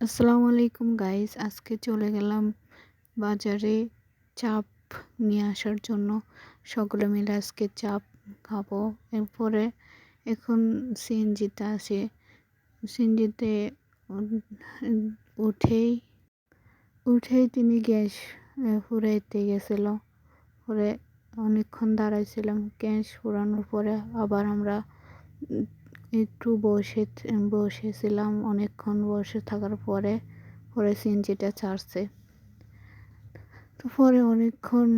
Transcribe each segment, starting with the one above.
আসসালামু আলাইকুম গাইস, আজকে চলে গেলাম বাজারে চাপ নিয়ে আসার জন্য। সকলে মিলে আজকে চাপ খাবো। এরপরে এখন সিএনজিতে আসে। সিএনজিতে উঠেই উঠেই তিনি গ্যাস ফুরাইতে গেছিল। পরে অনেকক্ষণ দাঁড়াইছিলাম। গ্যাস ফুরানোর পরে আবার আমরা একটু বসেছিলাম। অনেকক্ষণ বসে থাকার পরে সিএনজিটা ছাড়ছে। তো পরে অনেকক্ষণ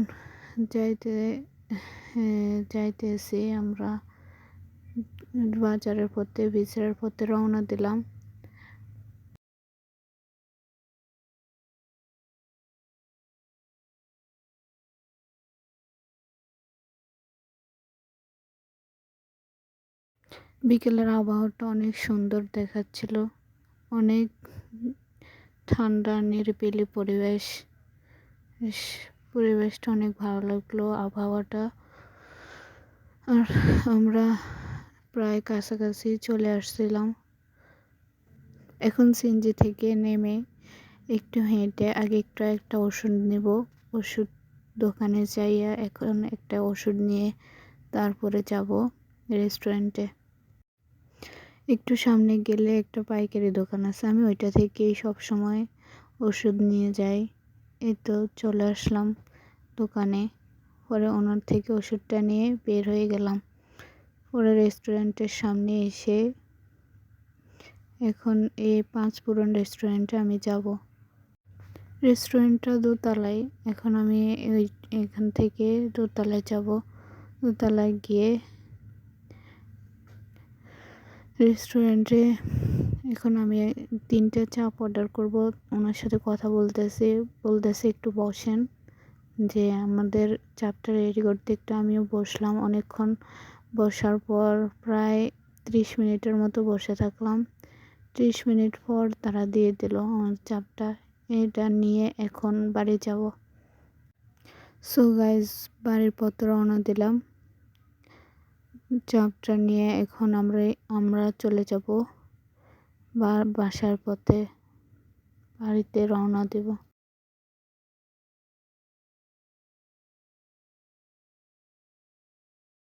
যাইতেছি আমরা বাজারের পথে রওনা দিলাম। বিকেলের আবহাওয়াটা অনেক সুন্দর দেখাচ্ছিল। অনেক ঠান্ডা নিরিবিলি পরিবেশটা অনেক ভালো লাগলো, আবহাওয়াটা। আর আমরা প্রায় কাছাকাছি চলে আসছিলাম। এখন সিএনজি থেকে নেমে একটু হেঁটে আগে একটা ওষুধ নেব। ওষুধ দোকানে যাইয়া এখন একটা ওষুধ নিয়ে তারপরে যাব রেস্টুরেন্টে। একটু সামনে গেলে একটা পাইকারি দোকান আছে, আমি ওইটা থেকেই সবসময় ওষুধ নিয়ে যাই। এই তো চলে আসলাম দোকানে। পরে ওনার থেকে ওষুধটা নিয়ে বের হয়ে গেলাম। পরে রেস্টুরেন্টের সামনে এসে এখন এই পাঁচপুরন রেস্টুরেন্টে আমি যাব। রেস্টুরেন্টটা দোতলায়। এখন আমি এখান থেকে দোতলায় যাব। দোতলায় গিয়ে রেস্টুরেন্টে এখন আমি 3টে চাপ অর্ডার করব। ওনার সাথে কথা বলতেছে একটু বসেন, যে আমাদের চাপটা রেডি করতে। একটু আমিও বসলাম। অনেকক্ষণ বসার পর প্রায় 30 মিনিটের মতো বসে থাকলাম। 30 মিনিট পর তারা দিয়ে দিল আমার চাপটা। এটা নিয়ে এখন বাড়ি যাব। সো গাইজ, বাড়ির পথে রওনা দিলাম চাপটা নিয়ে। এখন আমরা চলে যাব বাসার পথে, বাড়িতে রওনা দেব।